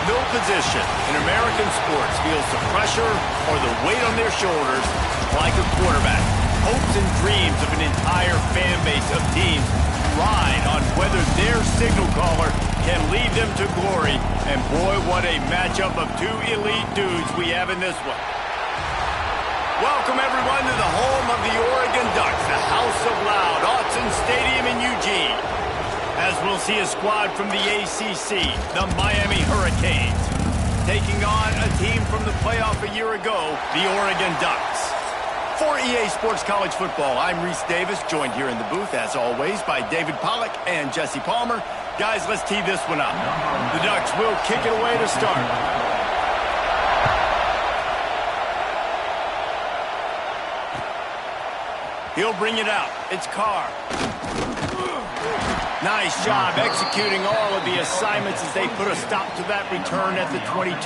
No position in American sports feels the pressure or the weight on their shoulders like a quarterback. Hopes and dreams of an entire fan base of teams ride on whether their signal caller can lead them to glory. And boy, what a matchup of two elite dudes we have in this one. Welcome, everyone, to the home of the Oregon Ducks, the House of Loud, Autzen Stadium in Eugene. As we'll see a squad from the ACC, the Miami Hurricanes, taking on a team from the playoff a year ago, the Oregon Ducks. For EA Sports College Football, I'm Reese Davis, joined here in the booth, as always, by David Pollack and Jesse Palmer. Guys, let's tee this one up. The Ducks will kick it away to start. He'll bring it out. It's Carr. Nice job executing all of the assignments as they put a stop to that return at the 22.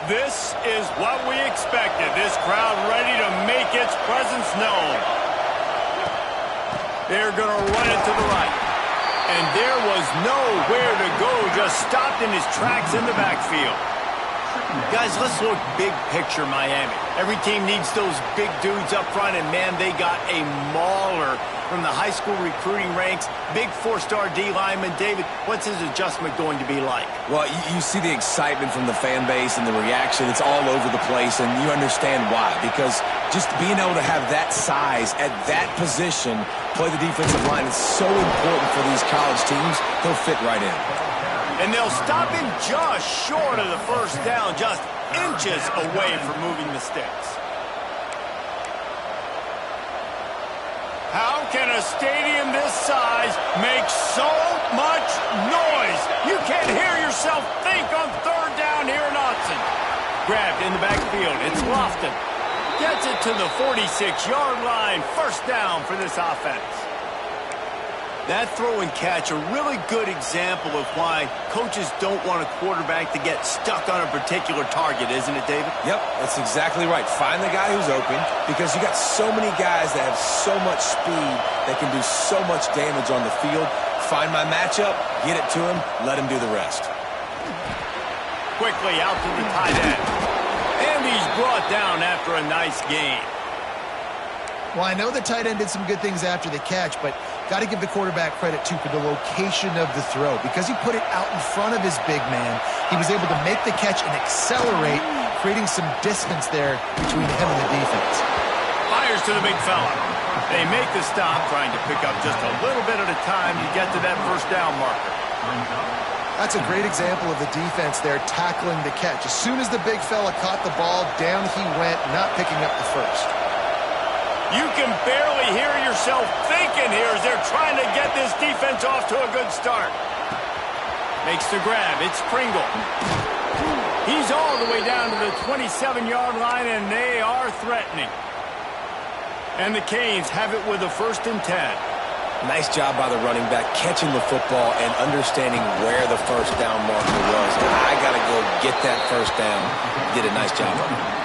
This is what we expected. This crowd ready to make its presence known. They're going to run it to the right. And there was nowhere to go, just stopped in his tracks in the backfield. Guys, let's look big picture Miami. Every team needs those big dudes up front, and man, they got a mauler from the high school recruiting ranks. Big four-star D lineman. David, what's his adjustment going to be like? Well, you see the excitement from the fan base and the reaction. It's all over the place, and you understand why. Because just being able to have that size at that position, play the defensive line, is so important for these college teams. He'll fit right in. And they'll stop him just short of the first down, just inches away from moving the sticks. How can a stadium this size make so much noise? You can't hear yourself think on third down here in Autzen. Grabbed in the backfield. It's Lofton. Gets it to the 46-yard line. First down for this offense. That throw and catch, a really good example of why coaches don't want a quarterback to get stuck on a particular target, isn't it, David? Yep, that's exactly right. Find the guy who's open, because you got so many guys that have so much speed that can do so much damage on the field. Find my matchup, get it to him, let him do the rest. Quickly out to the tight end. And he's brought down after a nice gain. Well, I know the tight end did some good things after the catch, but got to give the quarterback credit, too, for the location of the throw. Because he put it out in front of his big man, he was able to make the catch and accelerate, creating some distance there between him and the defense. Fires to the big fella. They make the stop, trying to pick up just a little bit at a time to get to that first down marker. That's a great example of the defense there tackling the catch. As soon as the big fella caught the ball, down he went, not picking up the first. You can barely hear yourself thinking here as they're trying to get this defense off to a good start. Makes the grab. It's Pringle. He's all the way down to the 27-yard line, and they are threatening. And the Canes have it with a 1st and 10. Nice job by the running back, catching the football and understanding where the first down marker was. I got to go get that first down. Did a nice job of it.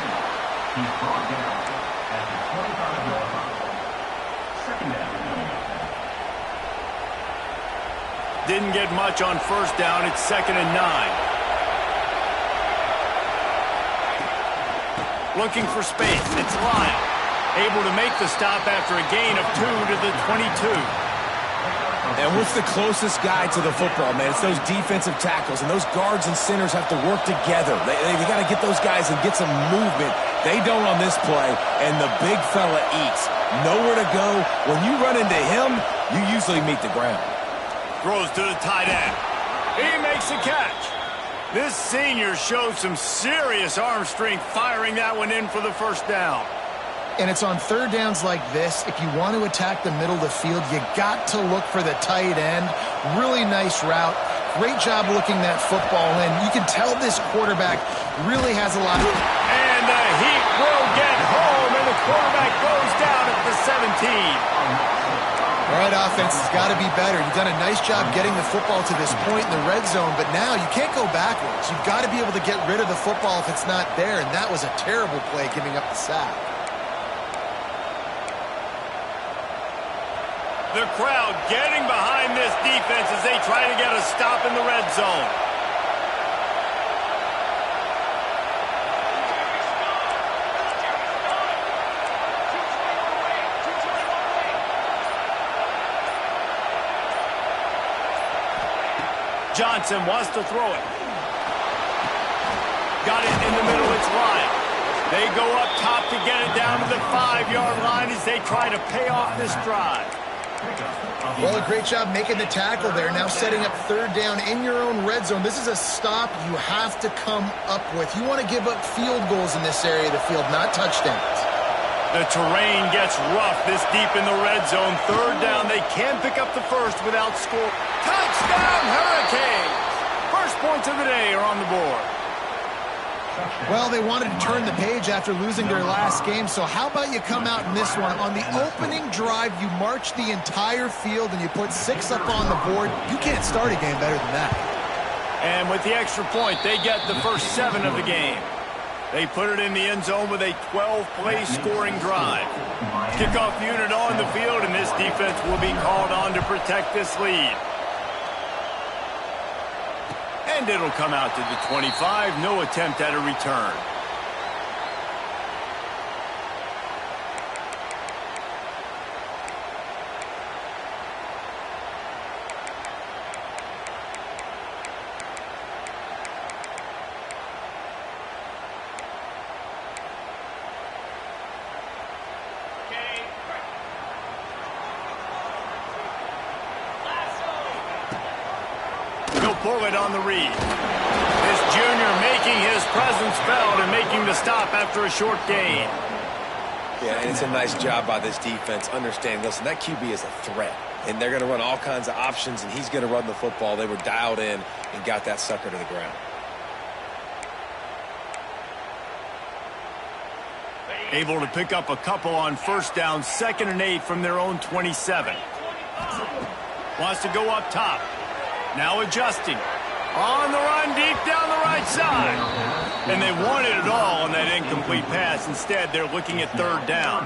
Didn't get much on first down. It's 2nd and 9. Looking for space. It's Lyle. Able to make the stop after a gain of 2 to the 22. And what's the closest guy to the football, man? It's those defensive tackles, and those guards and centers have to work together. They got to get those guys and get some movement. They don't on this play, and the big fella eats. Nowhere to go. When you run into him, you usually meet the ground. Throws to the tight end. He makes the catch. This senior shows some serious arm strength firing that one in for the first down. And it's on third downs like this. If you want to attack the middle of the field, you got to look for the tight end. Really nice route. Great job looking that football in. You can tell this quarterback really has a lot of... And the Heat will get home, and the quarterback goes down at the 17. All right, offense has got to be better. You've done a nice job getting the football to this point in the red zone, but now you can't go backwards. You've got to be able to get rid of the football if it's not there, and that was a terrible play giving up the sack. The crowd getting behind this defense as they try to get a stop in the red zone. Johnson wants to throw it. Got it in the middle, it's Lyle. They go up top to get it down to the 5-yard line as they try to pay off this drive. Well, a great job making the tackle there. Now setting up third down in your own red zone. This is a stop you have to come up with. You want to give up field goals in this area of the field, not touchdowns. The terrain gets rough this deep in the red zone. Third down, they can pick up the first without score. Touchdown, Hurricanes! First points of the day are on the board. Well, they wanted to turn the page after losing their last game, so how about you come out in this one? On the opening drive, you march the entire field and you put 6 up on the board. You can't start a game better than that. And with the extra point, they get the first 7 of the game. They put it in the end zone with a 12-play scoring drive. Kickoff unit on the field, and this defense will be called on to protect this lead. And it'll come out to the 25. No attempt at a return. He'll pull it on the read. This junior making his presence felt and making the stop after a short gain. Yeah, and it's a nice job by this defense. Understand, listen, that QB is a threat. And they're going to run all kinds of options, and he's going to run the football. They were dialed in and got that sucker to the ground. Able to pick up a couple on first down, 2nd and 8 from their own 27. Wants to go up top. Now adjusting. On the run, deep down the right side. And they wanted it all on that incomplete pass. Instead, they're looking at third down.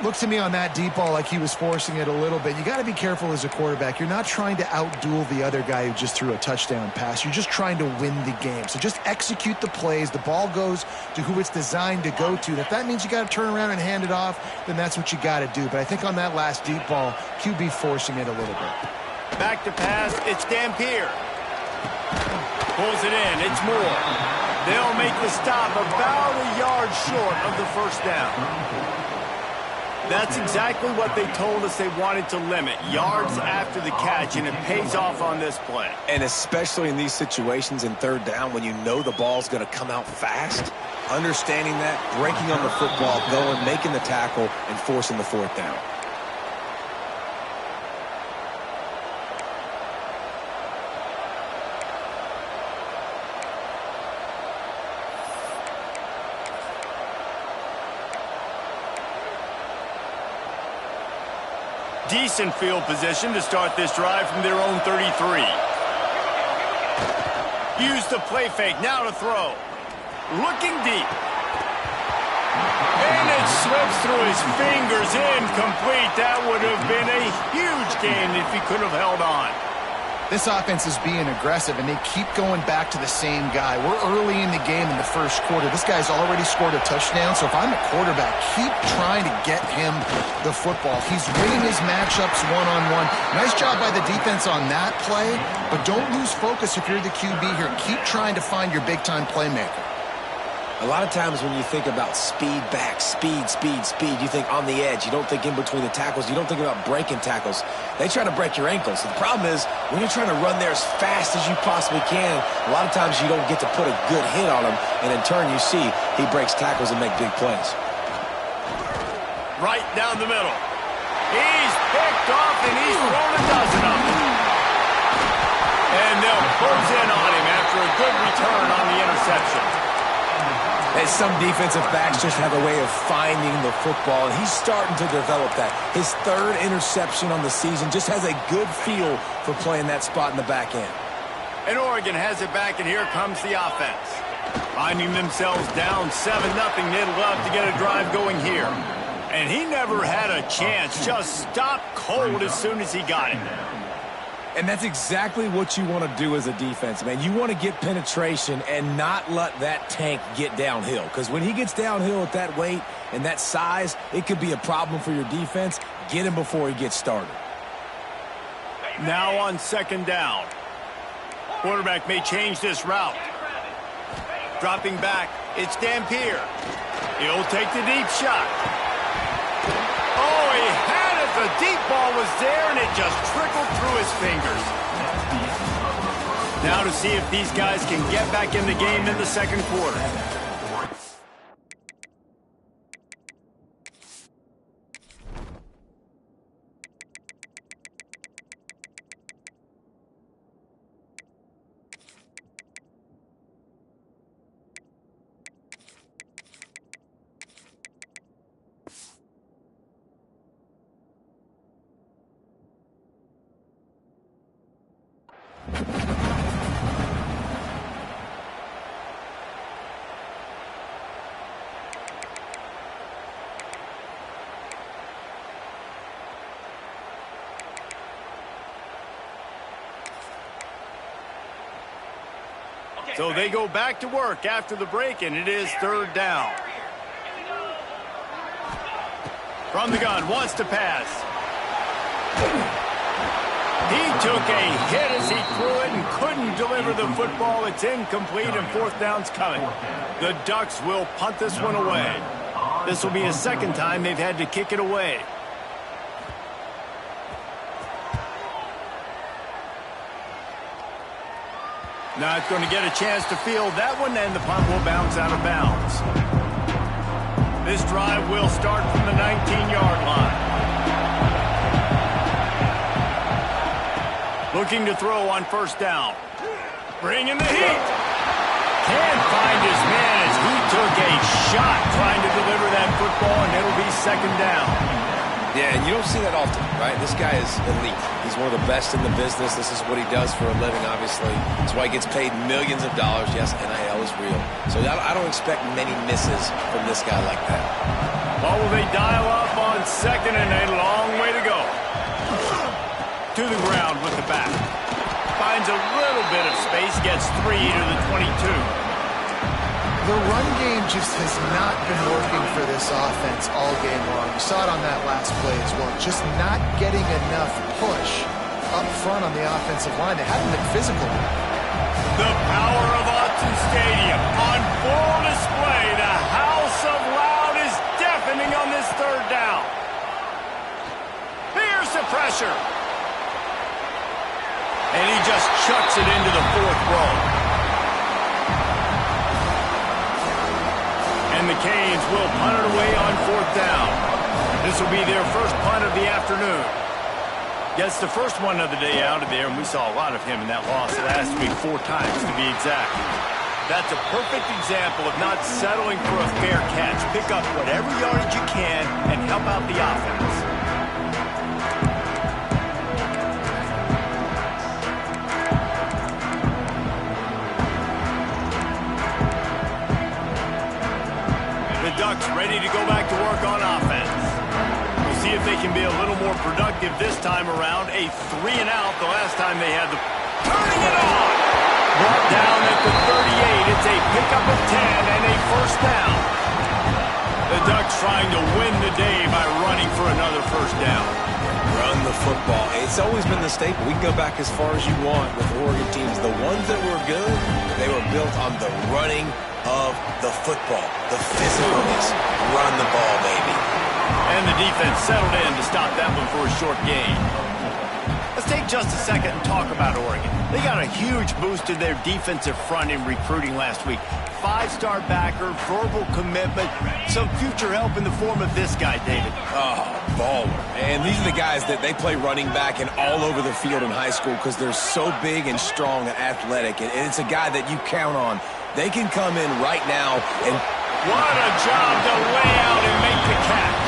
Looks to me on that deep ball like he was forcing it a little bit. You got to be careful as a quarterback. You're not trying to outduel the other guy who just threw a touchdown pass. You're just trying to win the game. So just execute the plays. The ball goes to who it's designed to go to. And if that means you got to turn around and hand it off, then that's what you got to do. But I think on that last deep ball, QB forcing it a little bit. Back to pass, it's Dampier. Pulls it in, it's Moore. They'll make the stop about a yard short of the first down. That's exactly what they told us they wanted to limit. Yards after the catch, and it pays off on this play. And especially in these situations in third down when you know the ball's going to come out fast, understanding that, breaking on the football, going, making the tackle, and forcing the fourth down. Decent field position to start this drive from their own 33. Use the play fake, now to throw. Looking deep. And it slips through his fingers, incomplete. That would have been a huge gain if he could have held on. This offense is being aggressive, and they keep going back to the same guy. We're early in the game in the first quarter. This guy's already scored a touchdown, so if I'm a quarterback, keep trying to get him the football. He's winning his matchups one-on-one. Nice job by the defense on that play, but don't lose focus if you're the QB here. Keep trying to find your big-time playmaker. A lot of times when you think about speed back, speed, you think on the edge. You don't think in between the tackles. You don't think about breaking tackles. They try to break your ankles. The problem is when you're trying to run there as fast as you possibly can, a lot of times you don't get to put a good hit on him, and in turn you see he breaks tackles and make big plays. Right down the middle. He's picked off, and he's thrown a dozen of them. And they'll close in on him after a good return on the interception. And some defensive backs just have a way of finding the football, and he's starting to develop that. His 3rd interception on the season, just has a good feel for playing that spot in the back end. And Oregon has it back, and here comes the offense. Finding themselves down 7-0, they'd love to get a drive going here. And he never had a chance. Just stopped cold as soon as he got it. And that's exactly what you want to do as a defense, man. You want to get penetration and not let that tank get downhill. Because when he gets downhill at that weight and that size, it could be a problem for your defense. Get him before he gets started. Now on second down. Quarterback may change this route. Dropping back, it's Dampier. He'll take the deep shot. Oh, he had it. The deep ball was there, and it just trickled through his fingers. Now to see if these guys can get back in the game in the second quarter. So they go back to work after the break, and it is third down. From the gun, wants to pass. He took a hit as he threw it and couldn't deliver the football. It's incomplete, and fourth down's coming. The Ducks will punt this one away. This will be the second time they've had to kick it away. Now it's going to get a chance to field that one, and the punt will bounce out of bounds. This drive will start from the 19-yard line. Looking to throw on first down. Bringing the heat. Can't find his man as he took a shot trying to deliver that football, and it'll be second down. Yeah, and you don't see that often, right? This guy is elite. He's one of the best in the business. This is what he does for a living, obviously. That's why he gets paid millions of dollars. Yes, NIL is real. So I don't expect many misses from this guy like that. Well, will they dial up on second, and a long way to go. To the ground with the back. Finds a little bit of space, gets 3 to the 22. The run game just has not been working for this offense all game long. You saw it on that last play as well. Just not getting enough push up front on the offensive line. They haven't been physical. The power of Autzen Stadium on full display. The house of loud is deafening on this third down. Here's the pressure. And he just chucks it into the fourth row. And the Canes will punt it away on fourth down. This will be their first punt of the afternoon. Gets the first one of the day out of there, and we saw a lot of him in that loss last week, 4 times to be exact. That's a perfect example of not settling for a fair catch. Pick up whatever yardage you can and help out the offense. Ducks ready to go back to work on offense. We'll see if they can be a little more productive this time around. A 3-and-out the last time they had the... Turning it on! Brought down at the 38. It's a pickup of 10 and a first down. The Ducks trying to win the day by running for another first down. Run the football. It's always been the staple. We can go back as far as you want with Oregon teams. The ones that were good, they were built on the running of the football, the physicalness. Run the ball, baby. And the defense settled in to stop that one for a short gain. Let's take just a second and talk about Oregon. They got a huge boost to their defensive front in recruiting last week. 5-star backer, verbal commitment, some future help in the form of this guy, David. Oh, baller. And these are the guys that they play running back and all over the field in high school because they're so big and strong and athletic. And it's a guy that you count on. They can come in right now and... What a job to lay out and make the catch.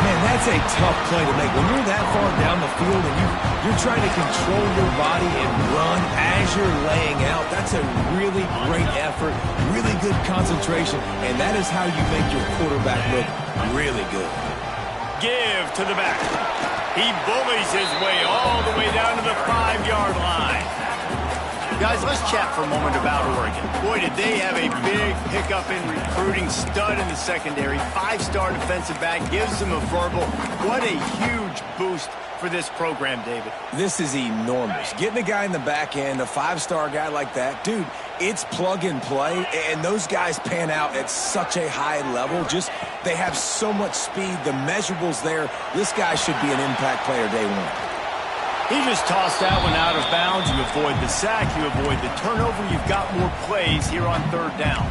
Man, that's It's a tough play to make. When you're that far down the field and you're trying to control your body and run as you're laying out, that's a really great effort, really good concentration, and that is how you make your quarterback look really good. Give to the back. He bullies his way all the way down to the 5-yard line. Guys, let's chat for a moment about Oregon. Boy, did they have a big pickup in recruiting. Stud in the secondary. 5-star defensive back. Gives them a verbal. What a huge boost for this program, David. This is enormous. Getting a guy in the back end, a 5-star guy like that, dude, it's plug and play, and those guys pan out at such a high level. Just, they have so much speed. The measurables there. This guy should be an impact player day one. He just tossed that one out of bounds. You avoid the sack, you avoid the turnover. You've got more plays here on 3rd down.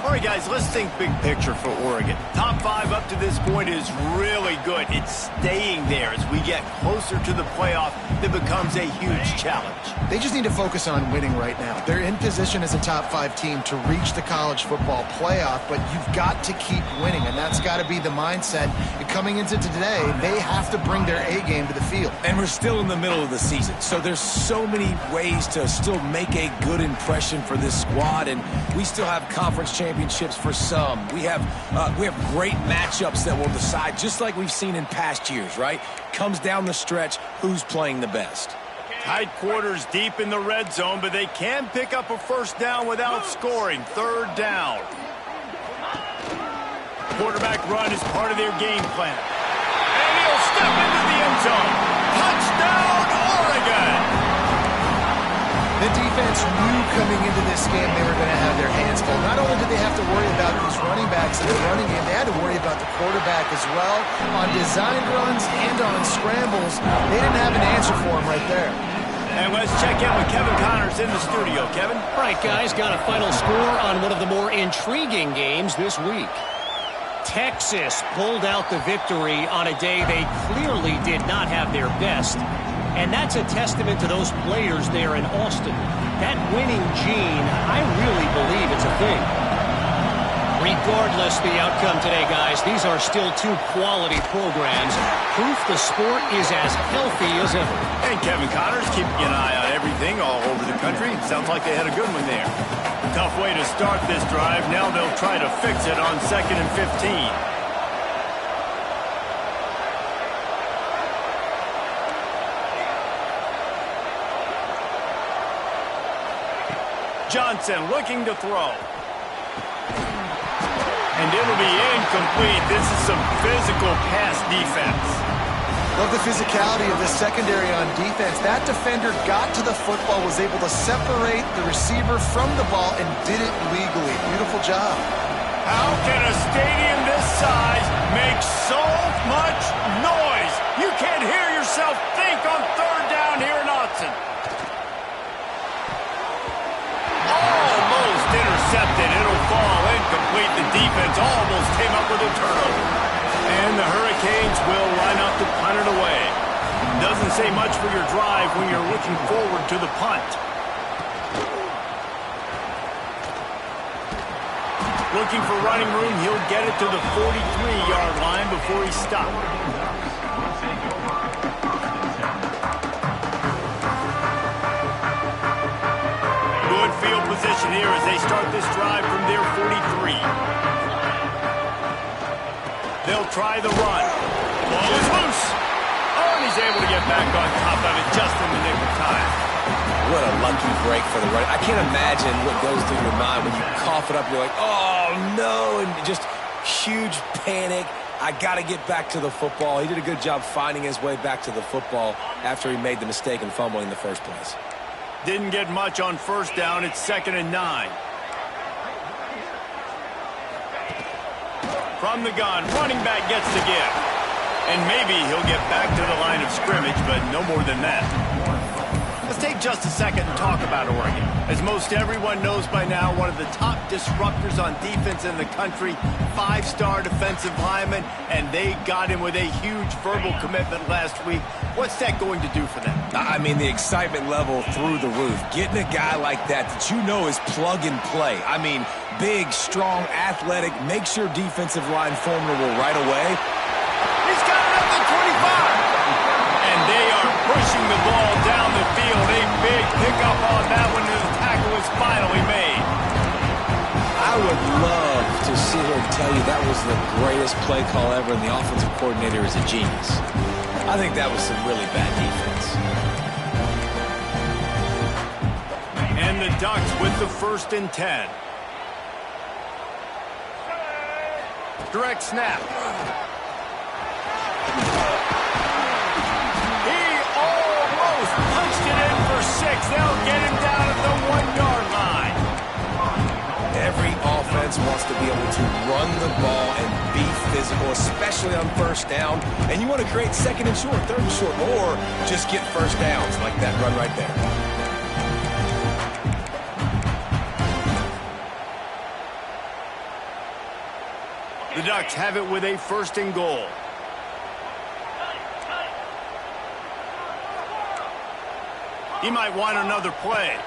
All right, guys, let's think big picture for Oregon. Top 5 up to this point is really good. It's staying there. As we get closer to the playoff, it becomes a huge challenge. They just need to focus on winning right now. They're in position as a top 5 team to reach the college football playoff, but you've got to keep winning, and that's got to be the mindset. And coming into today, they have to bring their A game to the field. And we're still in the middle of the season, so there's so many ways to still make a good impression for this squad, and we still have conference championships for some. We have great matchups that will decide, just like we've seen in past years, right? Comes down the stretch, who's playing the best. Tight quarters deep in the red zone, but they can pick up a 1st down without scoring. 3rd down. Quarterback run is part of their game plan. And he'll step into the end zone. Touchdown, Oregon! The defense knew coming into this game they were going to have their hands full. Not only did they have to worry about these running backs in the running game, they had to worry about the quarterback as well. On design runs and on scrambles, they didn't have an answer for him right there. And let's check in with Kevin Connors in the studio. Kevin? All right, guys, got a final score on one of the more intriguing games this week. Texas pulled out the victory on a day they clearly did not have their best. And that's a testament to those players there in Austin. That winning gene, I really believe it's a thing. Regardless the outcome today, guys, these are still 2 quality programs. Proof the sport is as healthy as ever. And Kevin Connors keeping an eye on everything all over the country. Sounds like they had a good one there. Tough way to start this drive. Now they'll try to fix it on 2nd and 15. Johnson looking to throw. And it'll be incomplete. This is some physical pass defense. Love the physicality of the secondary on defense. That defender got to the football, was able to separate the receiver from the ball, and did it legally. Beautiful job. How can a stadium this size make so much noise? You can't hear yourself think on 3rd down here in Austin. Almost intercepted. It'll fall incomplete. The defense almost came up with a turnover. And the Hurricanes will line up to punt it away. Doesn't say much for your drive when you're looking forward to the punt. Looking for running room. He'll get it to the 43-yard line before he stopped. Field position here as they start this drive from their 43. They'll try the run. Ball is loose. Oh, and he's able to get back on top of it just in the nick of time. What a lucky break for the run. I can't imagine what goes through your mind when you cough it up. You're like, oh, no, and just huge panic. I got to get back to the football. He did a good job finding his way back to the football after he made the mistake in fumbling in the first place. Didn't get much on 1st down. It's 2nd and 9. From the gun, running back gets the give. And maybe he'll get back to the line of scrimmage, but no more than that. Let's take just a second and talk about Oregon. As most everyone knows by now, one of the top disruptors on defense in the country, 5-star defensive lineman, and they got him with a huge verbal commitment last week. What's that going to do for them? I mean, the excitement level through the roof. Getting a guy like that you know is plug and play. I mean, big, strong, athletic, makes your defensive line formidable right away. He's got another tell you that was the greatest play call ever, and the offensive coordinator is a genius. I think that was some really bad defense. And the Ducks with the 1st and 10. Direct snap. He almost punched it in for 6. They'll get him down at the 1-yard line. Every offense wants to be able to run the ball and be physical, especially on 1st down. And you want to create 2nd and short, 3rd and short, or just get 1st downs like that run right there. The Ducks have it with a 1st and goal. He might want another play.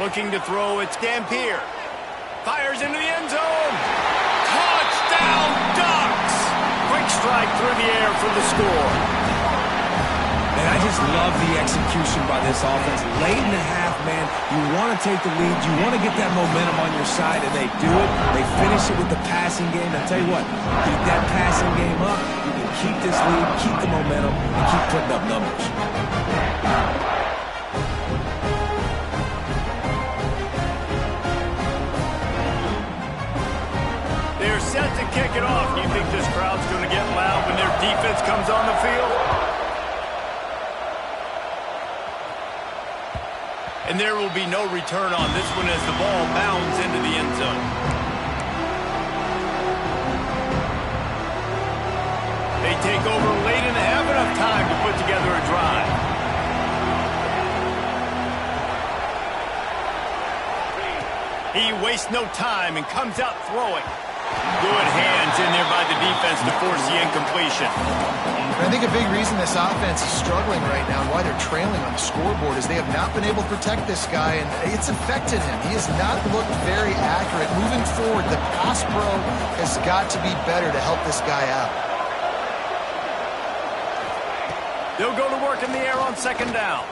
Looking to throw, it's Dampier. Fires into the end zone. Touchdown, Ducks! Quick strike through the air for the score. And I just love the execution by this offense. Late in the half, man, you want to take the lead. You want to get that momentum on your side, and they do it. They finish it with the passing game. I'll tell you what, keep that passing game up. You can keep this lead, keep the momentum, and keep putting up numbers. They're set to kick it off. Do you think this crowd's going to get loud when their defense comes on the field? And there will be no return on this one as the ball bounds into the end zone. They take over late and have enough time to put together a drive. He wastes no time and comes out throwing. Good hands in there by the defense to force the incompletion. I think a big reason this offense is struggling right now and why they're trailing on the scoreboard is they have not been able to protect this guy, and it's affected him. He has not looked very accurate. Moving forward, the pass pro has got to be better to help this guy out. They'll go to work in the air on 2nd down.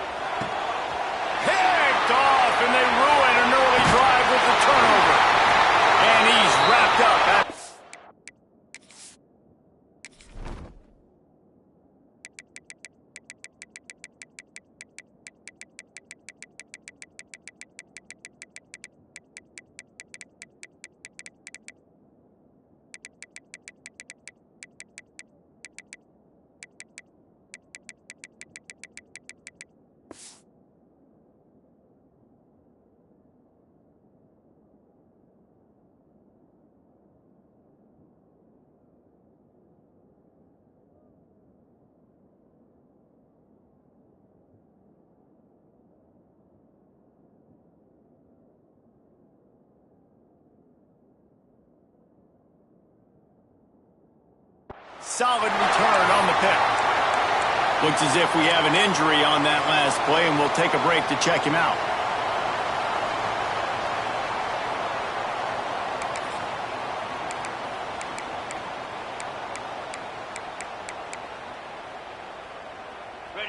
Picked off, and they ruin an early drive with the turnover. And he's wrapped up. Solid return on the pick. Looks as if we have an injury on that last play, and we'll take a break to check him out.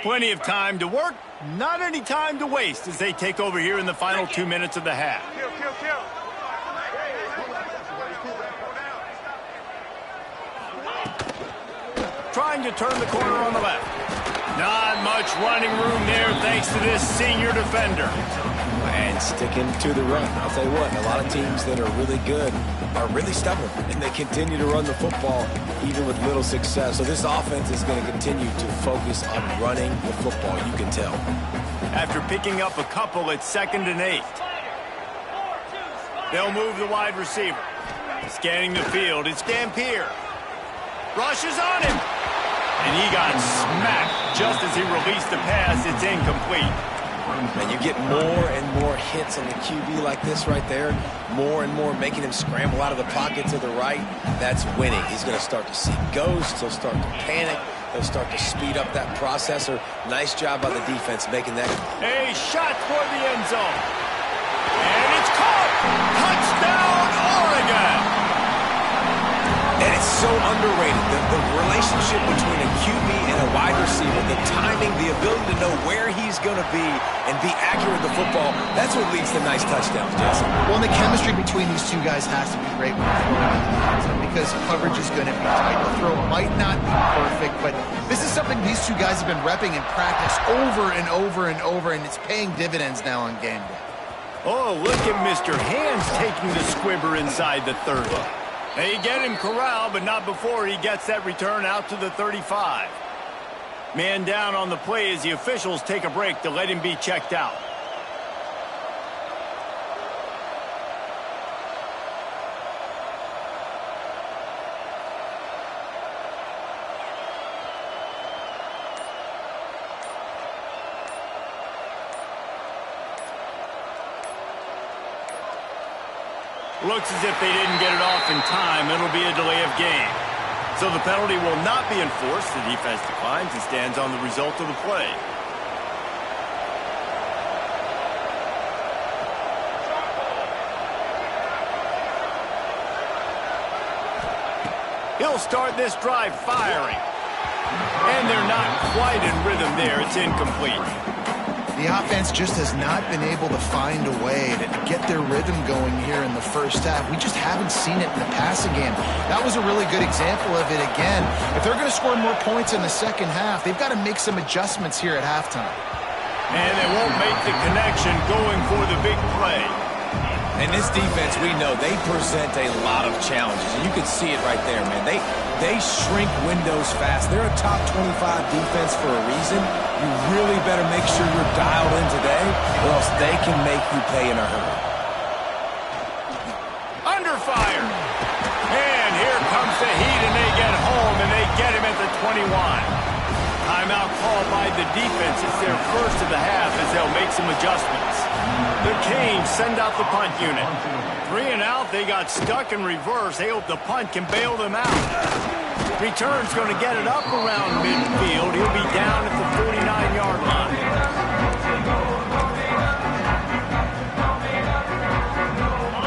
Plenty of time to work, not any time to waste as they take over here in the final 2 minutes of the half. Trying to turn the corner on the left. Not much running room there thanks to this senior defender. And sticking to the run. I'll tell you what, a lot of teams that are really good are really stubborn, and they continue to run the football even with little success. So this offense is going to continue to focus on running the football, you can tell. After picking up a couple at 2nd and 8. They'll move the wide receiver. Scanning the field, it's Dampier. Rushes on him. And he got smacked just as he released the pass. It's incomplete. And you get more and more hits on the QB like this right there. More and more making him scramble out of the pocket to the right. That's winning. He's going to start to see ghosts. He'll start to panic. He'll start to speed up that processor. Nice job by the defense making that. A shot toward the end zone. And it's caught. Touchdown, Oregon. And It's so underrated. The relationship between a QB and a wide receiver, the timing, the ability to know where he's going to be and be accurate with the football, that's what leads to nice touchdowns, Jason. Well, and the chemistry between these two guys has to be great when they're throwing into the end zone because coverage is going to be tight. The throw might not be perfect, but this is something these two guys have been repping in practice over and over and over, and it's paying dividends now on game day. Oh, look at Mr. Hands taking the squibber inside the 30. They get him corralled, but not before he gets that return out to the 35. Man down on the play as the officials take a break to let him be checked out. Looks as if they didn't get it off in time. It'll be a delay of game. So the penalty will not be enforced. The defense declines and stands on the result of the play. He'll start this drive firing. And they're not quite in rhythm there. It's incomplete. The offense just has not been able to find a way to get their rhythm going here in the first half. We just haven't seen it in the passing game. That was a really good example of it again. If they're going to score more points in the second half, they've got to make some adjustments here at halftime. And they won't make the connection going for the big play. And this defense, we know, they present a lot of challenges. And you can see it right there, man. They shrink windows fast. They're a top 25 defense for a reason. You really better make sure you're dialed in today, or else they can make you pay in a hurry. Under fire. And here comes the heat, and they get home, and they get him at the 21. Timeout called by the defense. It's their first of the half as they'll make some adjustments. The Canes send out the punt unit. 3 and out, they got stuck in reverse. They hope the punt can bail them out. Return's going to get it up around midfield. He'll be down at the 49-yard line.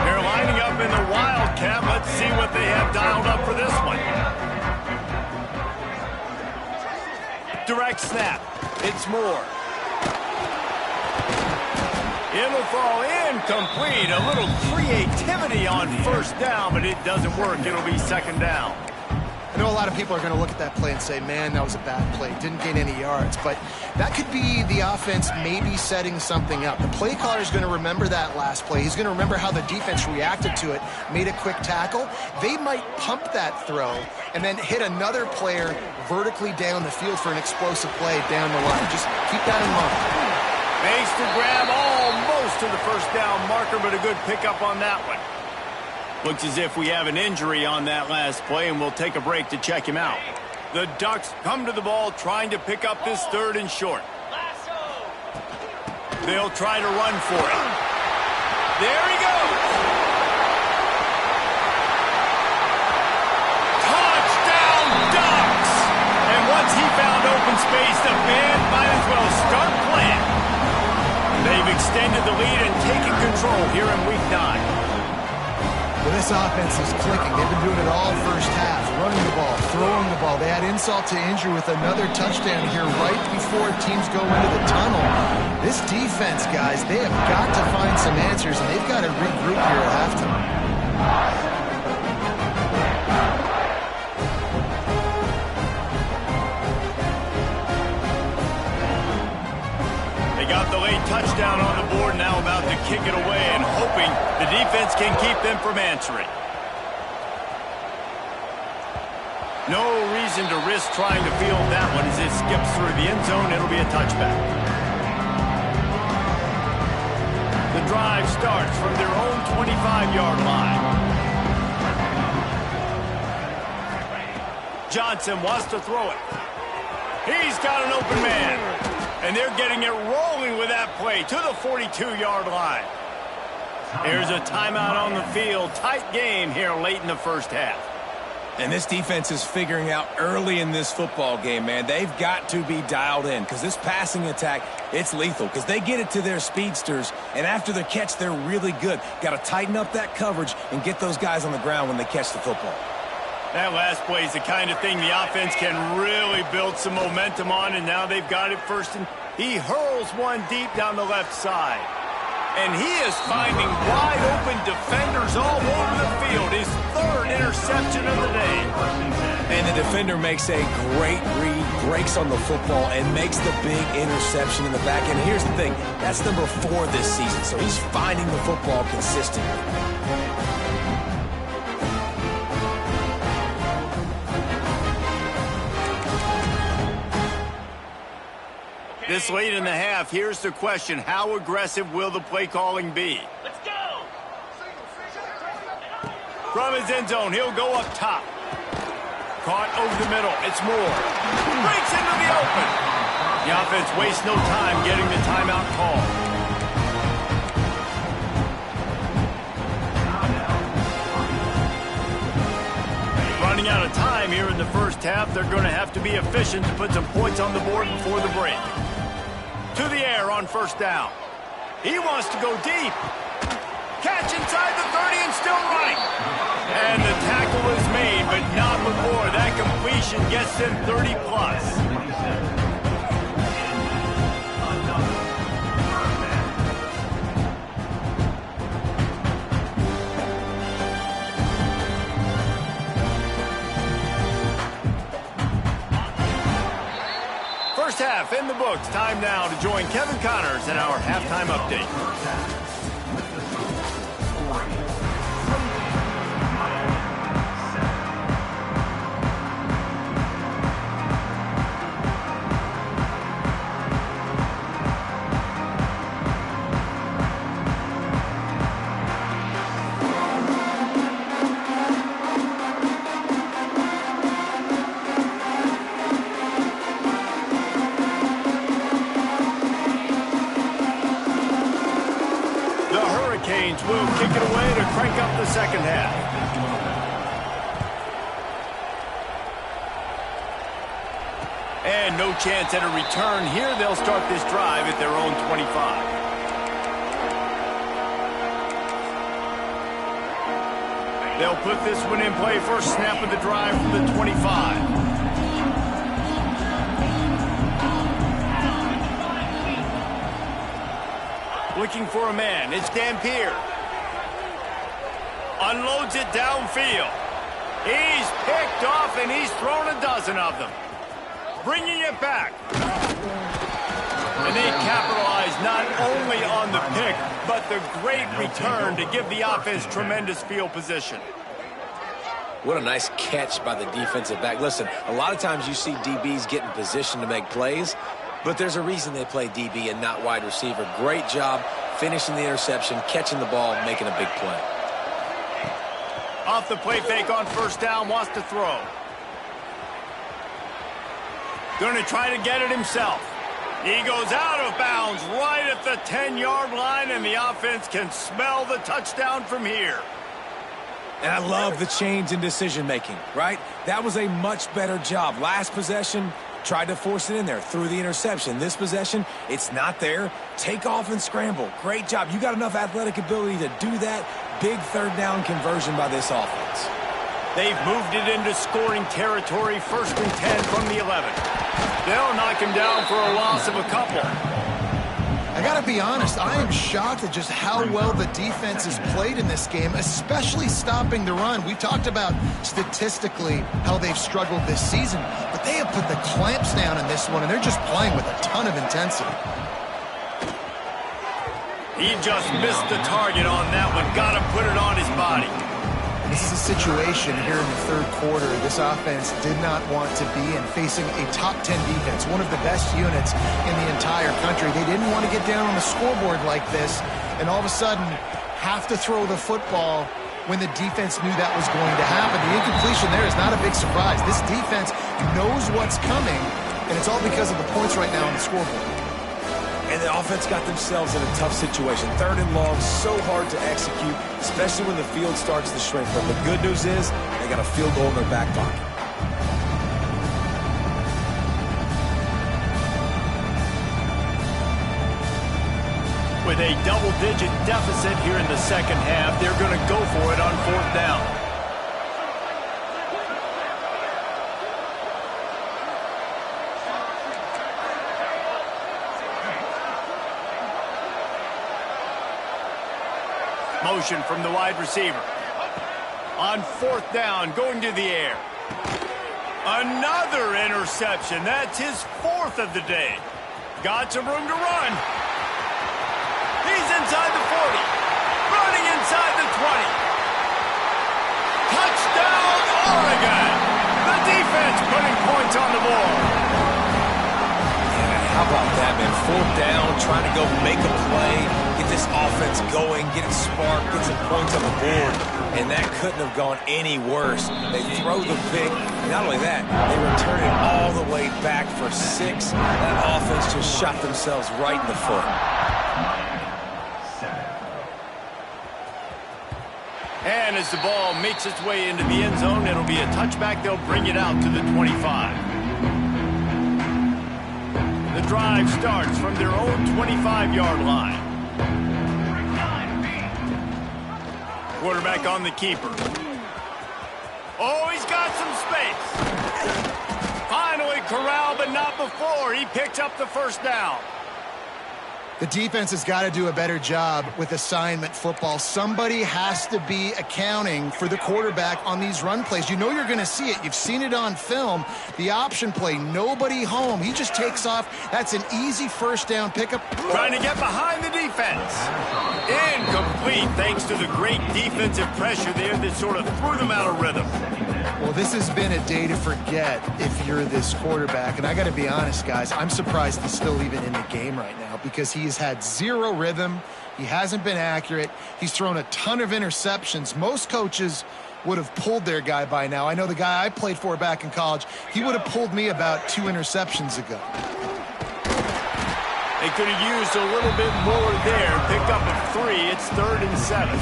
They're lining up in the Wildcat. Let's see what they have dialed up for this one. Direct snap. It's Moore. It'll fall incomplete. A little creativity on first down, but it doesn't work. It'll be second down. I know a lot of people are going to look at that play and say, man, that was a bad play. Didn't gain any yards. But that could be the offense maybe setting something up. The play caller is going to remember that last play. He's going to remember how the defense reacted to it, made a quick tackle. They might pump that throw and then hit another player vertically down the field for an explosive play down the line. Just keep that in mind. Makes the grab almost to the first down marker, but a good pickup on that one. Looks as if we have an injury on that last play, and we'll take a break to check him out. The Ducks come to the ball trying to pick up this 3rd and short. They'll try to run for it. There he goes. Touchdown, Ducks! And once he found open space, the band might as well start playing. They've extended the lead and taken control here in Week 9. Well, this offense is clicking. They've been doing it all first half, running the ball, throwing the ball. They had insult to injury with another touchdown here right before teams go into the tunnel. This defense, guys, they have got to find some answers, and they've got to regroup here at halftime. They got the late touchdown on the board, now about to kick it away and hoping the defense can keep them from answering. No reason to risk trying to field that one as it skips through the end zone. It'll be a touchback. The drive starts from their own 25-yard line. Johnson wants to throw it. He's got an open man. And they're getting it rolling with that play to the 42-yard line. There's a timeout on the field. Tight game here late in the first half. And this defense is figuring out early in this football game, man. They've got to be dialed in because this passing attack, it's lethal because they get it to their speedsters, and after the catch, they're really good. Got to tighten up that coverage and get those guys on the ground when they catch the football. That last play is the kind of thing the offense can really build some momentum on, and now they've got it first. And he hurls one deep down the left side. And he is finding wide-open defenders all over the field. His third interception of the day. And the defender makes a great read, breaks on the football, and makes the big interception in the back end. Here's the thing, that's number 4 this season, so he's finding the football consistently. This late in the half, here's the question. How aggressive will the play calling be? Let's go! From his end zone, he'll go up top. Caught over the middle. It's Moore. Breaks into the open. The offense wastes no time getting the timeout call. Running out of time here in the first half. They're going to have to be efficient to put some points on the board before the break. To the air on first down. He wants to go deep. Catch inside the 30 and still running. And the tackle is made, but not before. That completion gets them 30+. First half in the books. Time now to join Kevin Connors in our halftime update. Will kick it away to crank up the second half. And no chance at a return here. They'll start this drive at their own 25. They'll put this one in play. First snap of the drive from the 25. Looking for a man. It's Dampier. Unloads it downfield. He's picked off, and he's thrown a dozen of them. Bringing it back. And they capitalize not only on the pick, but the great return to give the offense tremendous field position. What a nice catch by the defensive back. Listen, a lot of times you see DBs get in position to make plays, but there's a reason they play DB and not wide receiver. Great job finishing the interception, catching the ball, making a big play. Off the play fake on first down, wants to throw. Going to try to get it himself. He goes out of bounds right at the 10-yard line, and the offense can smell the touchdown from here. And I love the change in decision-making, right? That was a much better job. Last possession, tried to force it in there, threw the interception. This possession, it's not there. Take off and scramble. Great job. You got enough athletic ability to do that. Big third down conversion by this offense. They've moved it into scoring territory, 1st and 10 from the 11. They'll knock him down for a loss of a couple. I got to be honest, I am shocked at just how well the defense has played in this game, especially stopping the run. We've talked about statistically how they've struggled this season, but they have put the clamps down in this one, and they're just playing with a ton of intensity. He just missed the target on that one. Got to put it on his body. This is a situation here in the third quarter this offense did not want to be in, facing a top 10 defense, one of the best units in the entire country. They didn't want to get down on the scoreboard like this and all of a sudden have to throw the football when the defense knew that was going to happen. The incompletion there is not a big surprise. This defense knows what's coming, and it's all because of the points right now on the scoreboard. And the offense got themselves in a tough situation. 3rd and long, so hard to execute, especially when the field starts to shrink. But the good news is they got a field goal in their back pocket. With a double-digit deficit here in the second half, they're going to go for it on 4th down. Motion from the wide receiver. On fourth down, going to the air. Another interception. That's his fourth of the day. Got some room to run. He's inside the 40. Running inside the 20. Touchdown, Oregon. The defense putting points on the board. How about that, man? Fourth down, trying to go make a play, get this offense going, get it sparked, get some points on the board. And that couldn't have gone any worse. They throw the pick. Not only that, they return it all the way back for 6. That offense just shot themselves right in the foot. And as the ball makes its way into the end zone, it'll be a touchback. They'll bring it out to the 25. The drive starts from their own 25-yard line. Quarterback on the keeper. Oh, he's got some space. Finally corralled, but not before. He picks up the first down. The defense has got to do a better job with assignment football. Somebody has to be accounting for the quarterback on these run plays. You know you're going to see it. You've seen it on film. The option play, nobody home. He just takes off. That's an easy first down pickup. Trying to get behind the defense. Incomplete thanks to the great defensive pressure there that sort of threw them out of rhythm. Well, this has been a day to forget if you're this quarterback. And I got to be honest, guys, I'm surprised he's still even in the game right now because he has had zero rhythm. He hasn't been accurate. He's thrown a ton of interceptions. Most coaches would have pulled their guy by now. I know the guy I played for back in college, he would have pulled me about 2 interceptions ago. They could have used a little bit more there. Pick up a 3. It's 3rd and 7.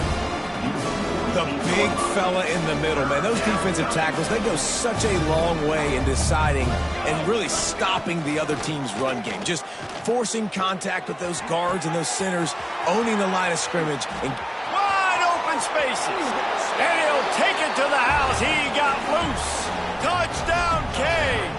The big fella in the middle, man. Those defensive tackles, they go such a long way in deciding and really stopping the other team's run game. Just forcing contact with those guards and those centers, owning the line of scrimmage. And wide open spaces. And he'll take it to the house. He got loose. Touchdown, Canes.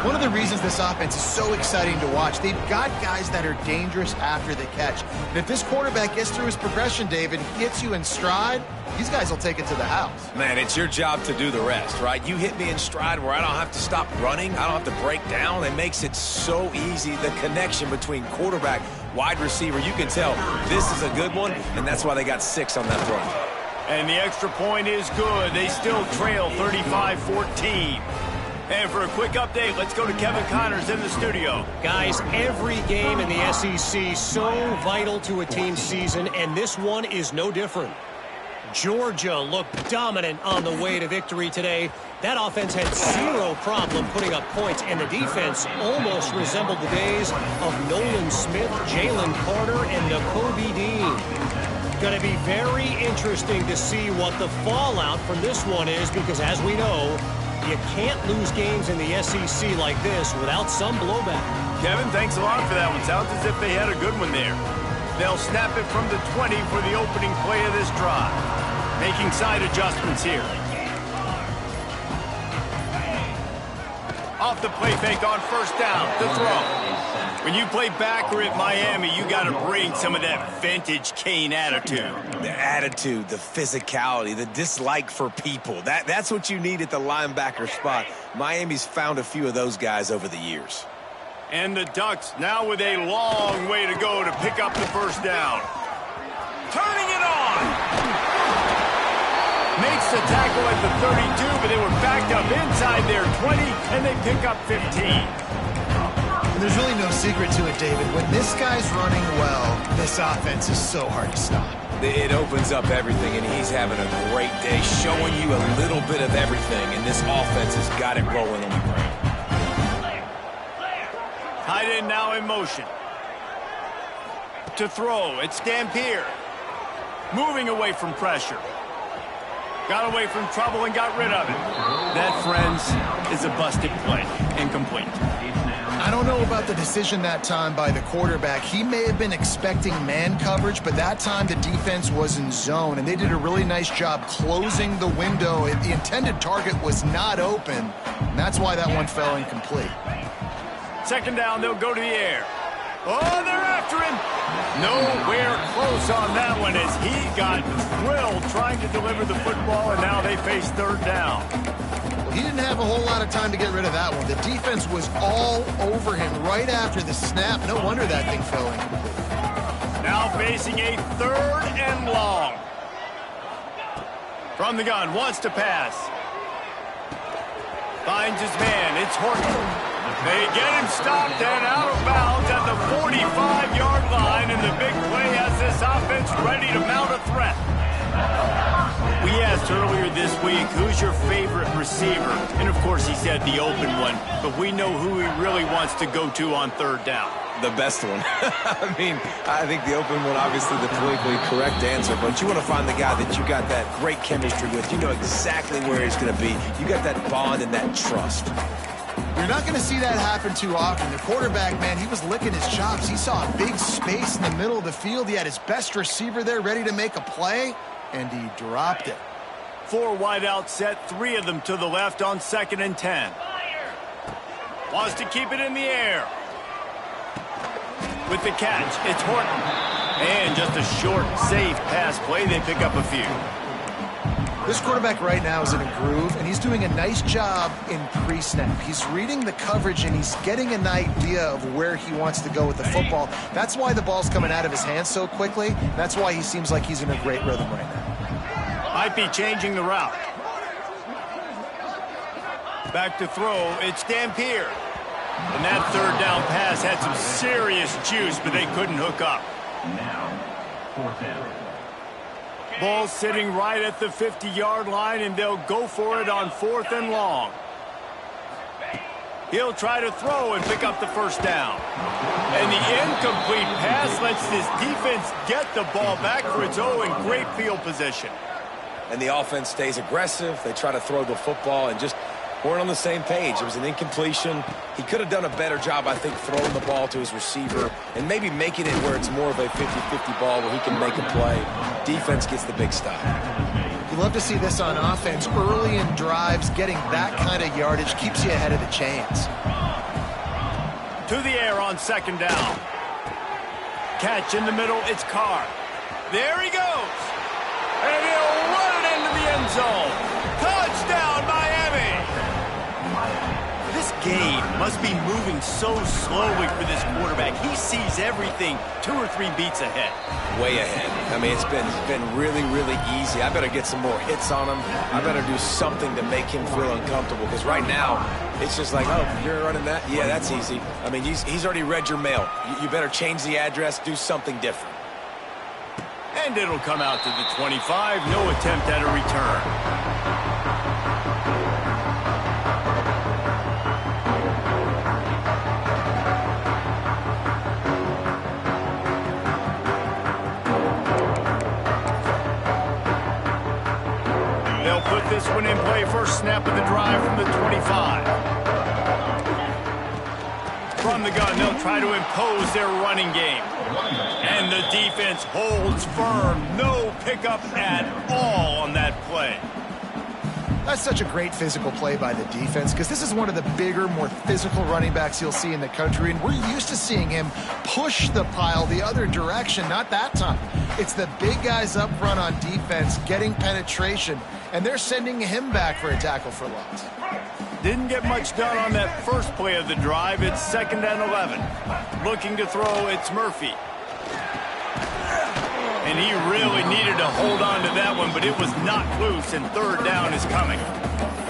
One of the reasons this offense is so exciting to watch, they've got guys that are dangerous after the catch. And if this quarterback gets through his progression, David, gets you in stride, these guys will take it to the house. Man, it's your job to do the rest, right? You hit me in stride where I don't have to stop running. I don't have to break down. It makes it so easy. The connection between quarterback, wide receiver, you can tell this is a good one, and that's why they got 6 on that run. And the extra point is good. They still trail 35-14. And for a quick update, let's go to Kevin Connors in the studio. Guys, every game in the SEC so vital to a team's season, and this one is no different. Georgia looked dominant on the way to victory today. That offense had zero problem putting up points, and the defense almost resembled the days of Nolan Smith, Jalen Carter, and Nakobe Dean. Going to be very interesting to see what the fallout from this one is, because as we know, you can't lose games in the SEC like this without some blowback. Kevin, thanks a lot for that one. Sounds as if they had a good one there. They'll snap it from the 20 for the opening play of this drive. Making side adjustments here. Off the play fake on first down. The throw. When you play backer at Miami, you got to bring some of that vintage Cane attitude. The attitude, the physicality, the dislike for people. That's what you need at the linebacker spot. Miami's found a few of those guys over the years. And the Ducks now with a long way to go to pick up the first down. Turning it on. Makes the tackle at the 32, but they were backed up inside their 20, and they pick up 15. There's really no secret to it, David. When this guy's running well, this offense is so hard to stop. It opens up everything, and he's having a great day, showing you a little bit of everything, and this offense has got it rolling on the ground. Tight end now in motion. To throw, it's Dampier. Moving away from pressure. Got away from trouble and got rid of it. That, friends, is a busted play. Incomplete. I don't know about the decision that time by the quarterback. He may have been expecting man coverage, but that time the defense was in zone, and they did a really nice job closing the window. The intended target was not open, and that's why that one fell incomplete. Second down, they'll go to the air. Oh, they're after him. Nowhere close on that one as he got thrilled trying to deliver the football, and now they face third down. Well, he didn't have a whole lot of time to get rid of that one. The defense was all over him right after the snap. No wonder that thing fell incomplete. Now facing a third and long. From the gun, wants to pass. Finds his man. It's Horton. They get him stopped and out of bounds at the 45-yard line, and the big play has this offense ready to mount a threat. We asked earlier this week, who's your favorite receiver? And, of course, he said the open one, but we know who he really wants to go to on third down. The best one. I mean, I think the open one, obviously the politically correct answer, but you want to find the guy that you got that great chemistry with. You know exactly where he's going to be. You got that bond and that trust. You're not going to see that happen too often. The quarterback, man, he was licking his chops. He saw a big space in the middle of the field. He had his best receiver there ready to make a play, and he dropped it. 4 wideouts set, 3 of them to the left on 2nd and 10. Wants to keep it in the air. With the catch, it's Horton. And just a short, safe pass play. They pick up a few. This quarterback right now is in a groove, and he's doing a nice job in pre-snap. He's reading the coverage, and he's getting an idea of where he wants to go with the football. That's why the ball's coming out of his hands so quickly. That's why he seems like he's in a great rhythm right now. Might be changing the route. Back to throw, it's Dampier. And that third down pass had some serious juice, but they couldn't hook up. Now, 4th down. Ball sitting right at the 50-yard line, and they'll go for it on 4th and long. He'll try to throw and pick up the first down. And the incomplete pass lets this defense get the ball back for its own in great field position. And the offense stays aggressive. They try to throw the football and just weren't on the same page. It was an incompletion. He could have done a better job, I think, throwing the ball to his receiver and maybe making it where it's more of a 50-50 ball where he can make a play. Defense gets the big stop. You love to see this on offense. Early in drives, getting that kind of yardage keeps you ahead of the chains. To the air on 2nd down. Catch in the middle, it's Carr. There he goes. And he'll run it into the end zone. Touchdown, Miami. This game must be moving so slowly for this quarterback. He sees everything 2 or 3 beats ahead. Way ahead. I mean, it's been really, really easy. I better get some more hits on him. I better do something to make him feel uncomfortable, because right now, it's just like, oh, you're running that? Yeah, that's easy. I mean, he's already read your mail. You better change the address, do something different. And it'll come out to the 25. No attempt at a return. They'll put this one in play. First snap of the drive from the 25. From the gun, they'll try to impose their running game. And the defense holds firm. No pickup at all on that play. That's such a great physical play by the defense, because this is one of the bigger, more physical running backs you'll see in the country, and we're used to seeing him push the pile the other direction. Not that time. It's the big guys up front on defense getting penetration, and they're sending him back for a tackle for loss. Didn't get much done on that first play of the drive. It's 2nd and 11. Looking to throw, it's Murphy. And he really needed to hold on to that one, but it was not loose, and third down is coming.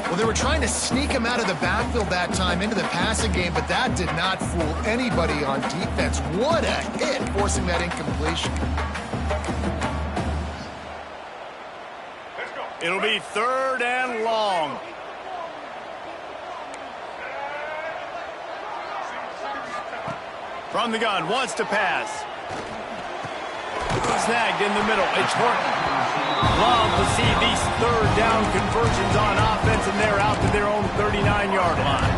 Well, they were trying to sneak him out of the backfield that time into the passing game, but that did not fool anybody on defense. What a hit, forcing that incompletion. It'll be 3rd and long. From the gun, wants to pass. Snagged in the middle. It's Horton. Love to see these 3rd down conversions on offense, and they're out to their own 39-yard line.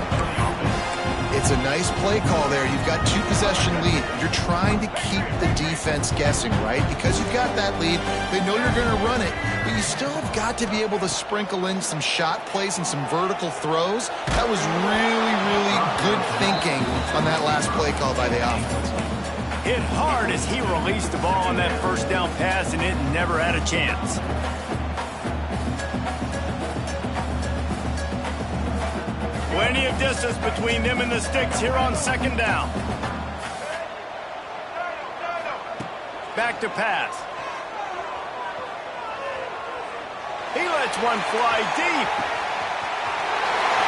It's a nice play call there. You've got 2-possession lead. You're trying to keep the defense guessing, right? Because you've got that lead, they know you're going to run it, but you still have got to be able to sprinkle in some shot plays and some vertical throws. That was really, really good thinking on that last play call by the offense. Hit hard as he released the ball on that first down pass, and it never had a chance. Plenty of distance between them and the sticks here on second down. Back to pass. He lets one fly deep.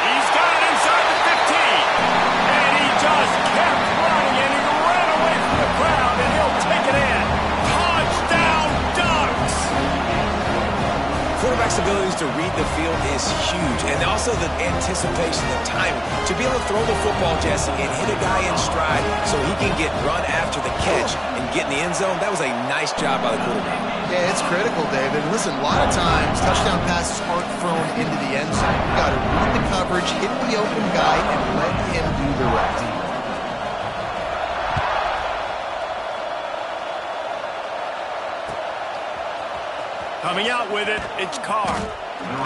He's got it inside the 15. And he just kept running, and he ran away from the crowd, and he'll take it in. Touchdown, Ducks! Quarterback's abilities to read the field is huge, and also the anticipation, the timing. To be able to throw the football, Jesse, and hit a guy in stride so he can get run after the catch and get in the end zone, that was a nice job by the quarterback. Yeah, it's critical, David. Listen, a lot of times, touchdown passes aren't thrown into the end zone. You got to read the coverage, hit the open guy, and let him do the rest. Coming out with it, it's Carr.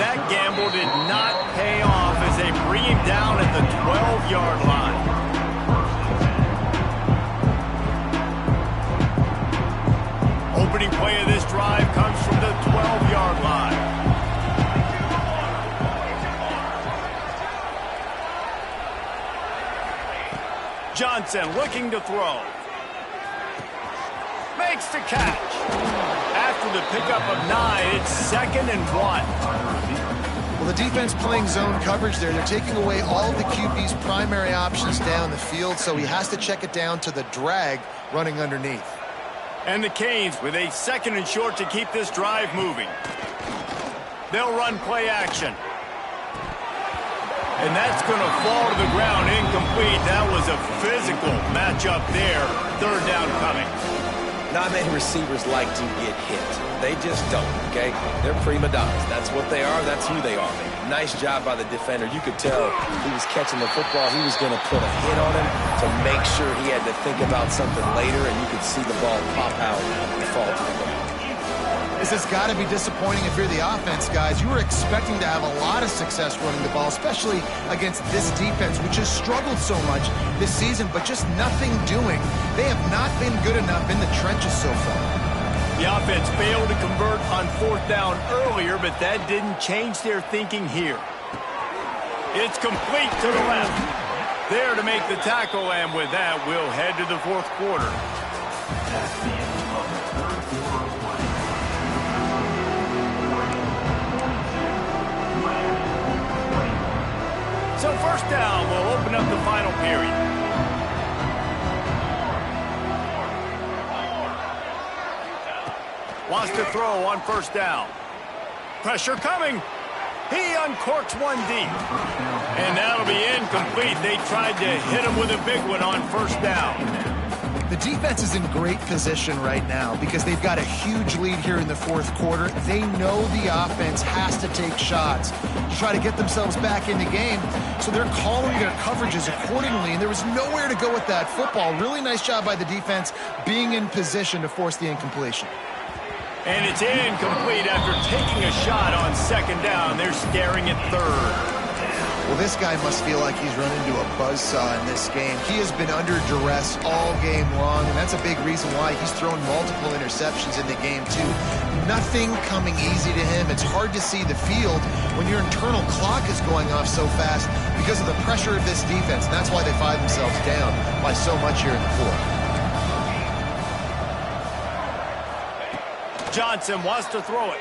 That gamble did not pay off as they bring him down at the 12-yard line. Opening play of this drive comes from the 12-yard line. Johnson looking to throw. Makes the catch. After the pickup of 9, it's 2nd and 1. Well, the defense playing zone coverage there. They're taking away all of the QB's primary options down the field, so he has to check it down to the drag running underneath. And the Canes with a 2nd and short to keep this drive moving. They'll run play action. And that's going to fall to the ground incomplete. That was a physical matchup there. 3rd down coming. Not many receivers like to get hit. They just don't, okay? They're prima donnas. That's what they are. That's who they are. Nice job by the defender. You could tell he was catching the football. He was going to put a hit on him to make sure he had to think about something later, and you could see the ball pop out and fall to the ground. This has got to be disappointing if you're the offense, guys. You were expecting to have a lot of success running the ball, especially against this defense, which has struggled so much this season, but just nothing doing. They have not been good enough in the trenches so far. The offense failed to convert on 4th down earlier, but that didn't change their thinking here. It's complete to the left. There to make the tackle, and with that, we'll head to the 4th quarter. That's the end of the 3rd quarter of play. So 1st down will open up the final period. Wants to throw on 1st down. Pressure coming. He uncorks one deep. And that'll be incomplete. They tried to hit him with a big one on 1st down. The defense is in great position right now because they've got a huge lead here in the 4th quarter. They know the offense has to take shots to try to get themselves back in the game, so they're calling their coverages accordingly, and there was nowhere to go with that football. Really nice job by the defense being in position to force the incompletion. And it's incomplete after taking a shot on 2nd down. They're staring at 3rd. Well, this guy must feel like he's run into a buzzsaw in this game. He has been under duress all game long, and that's a big reason why he's thrown multiple interceptions in the game, too. Nothing coming easy to him. It's hard to see the field when your internal clock is going off so fast because of the pressure of this defense, and that's why they find themselves down by so much here in the 4th. Johnson wants to throw it.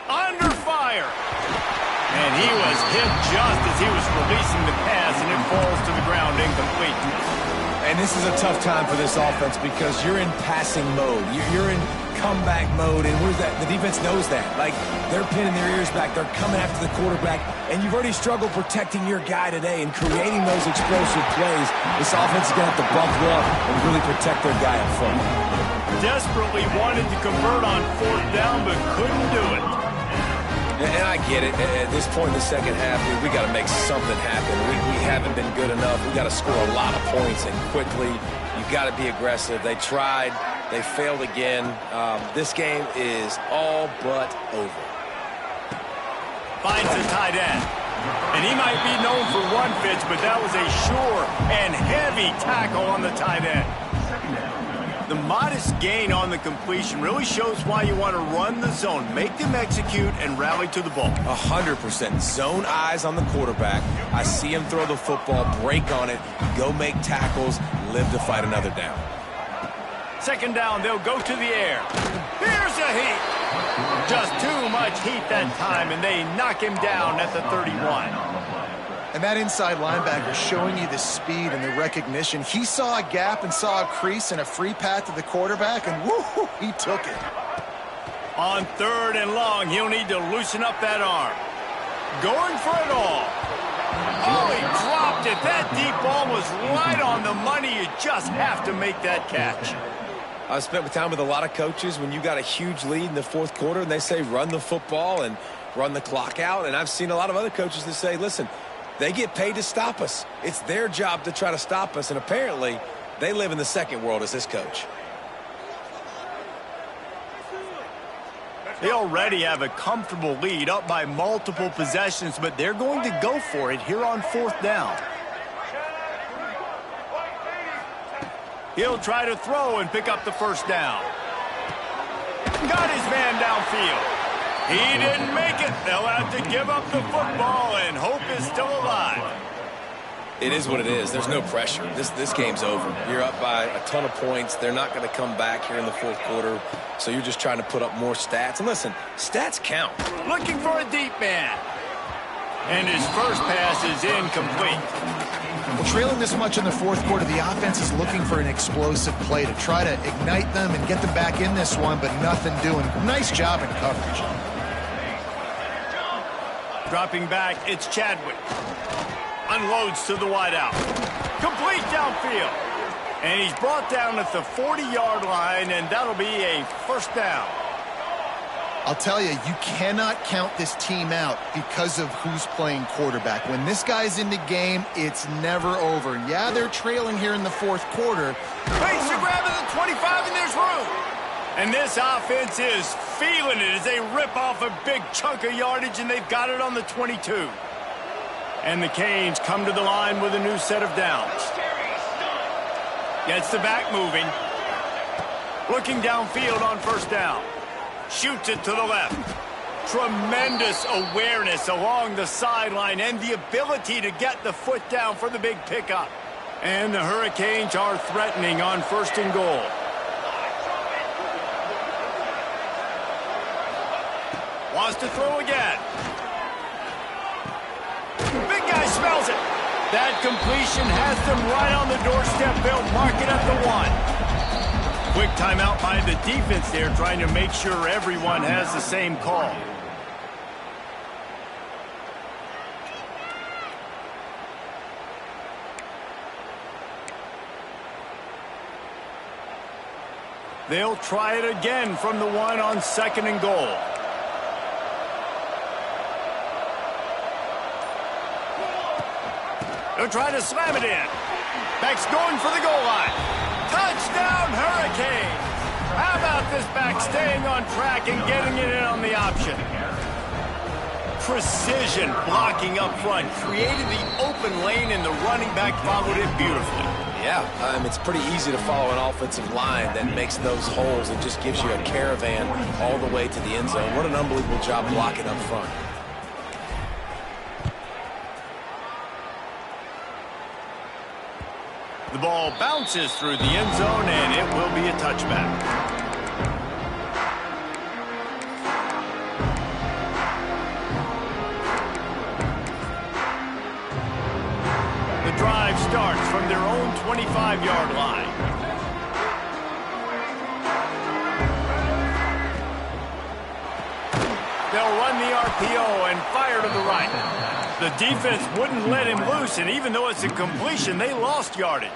Under fire. And he was hit just as he was releasing the pass, and it falls to the ground incomplete. And this is a tough time for this offense because you're in passing mode. You're in comeback mode, and where's that? The defense knows that. Like, they're pinning their ears back. They're coming after the quarterback, and you've already struggled protecting your guy today and creating those explosive plays. This offense is going to have to buckle up and really protect their guy up front. Desperately wanted to convert on 4th down, but couldn't do it. And I get it. At this point in the second half, we got to make something happen. We haven't been good enough. We got to score a lot of points and quickly. You got to be aggressive. They tried. They failed again. This game is all but over. Finds the tight end. And he might be known for run fits, but that was a sure and heavy tackle on the tight end. The modest gain on the completion really shows why you want to run the zone, make them execute, and rally to the ball. 100%. Zone eyes on the quarterback. I see him throw the football, break on it, go make tackles, live to fight another down. Second down, they'll go to the air. Here's a heat. Just too much heat that time, and they knock him down at the 31. And that inside linebacker showing you the speed and the recognition. He saw a gap and saw a crease and a free path to the quarterback, and woo, he took it. On 3rd and long, he'll need to loosen up that arm. Going for it all. Oh, he dropped it. That deep ball was right on the money. You just have to make that catch. I've spent time with a lot of coaches when you got a huge lead in the 4th quarter, and they say run the football and run the clock out. And I've seen a lot of other coaches that say, listen, they get paid to stop us. It's their job to try to stop us, and apparently they live in the second world as this coach. They already have a comfortable lead, up by multiple possessions, but they're going to go for it here on 4th down. He'll try to throw and pick up the first down. Got his man downfield. He didn't make it. They'll have to give up the football, and hope is still alive. It is what it is. There's no pressure. This game's over. You're up by a ton of points. They're not going to come back here in the 4th quarter, so you're just trying to put up more stats. And listen, stats count. Looking for a deep man. And his first pass is incomplete. Well, trailing this much in the 4th quarter, the offense is looking for an explosive play to try to ignite them and get them back in this one, but nothing doing. Nice job in coverage. Dropping back, it's Chadwick. Unloads to the wideout. Complete downfield. And he's brought down at the 40-yard line, and that'll be a first down. I'll tell you, you cannot count this team out because of who's playing quarterback. When this guy's in the game, it's never over. Yeah, they're trailing here in the 4th quarter. Waits to grab at the 25, and there's room. And this offense is feeling it as they rip off a big chunk of yardage, and they've got it on the 22. And the Canes come to the line with a new set of downs. Gets the back moving. Looking downfield on first down. Shoots it to the left. Tremendous awareness along the sideline and the ability to get the foot down for the big pickup. And the Hurricanes are threatening on 1st and goal. Wants to throw again. Big guy smells it. That completion has them right on the doorstep. They'll mark it at the 1. Quick timeout by the defense there, trying to make sure everyone has the same call. They'll try it again from the 1 on 2nd and goal. They'll try to slam it in. Back's going for the goal line. Touchdown, Hurricanes! How about this back staying on track and getting it in on the option? Precision blocking up front, created the open lane, and the running back followed it beautifully. Yeah, it's pretty easy to follow an offensive line that makes those holes and just gives you a caravan all the way to the end zone. What an unbelievable job blocking up front. The ball bounces through the end zone, and it will be a touchback. The drive starts from their own 25-yard line. They'll run the RPO and fire to the right. The defense wouldn't let him loose, and even though it's a completion, they lost yardage.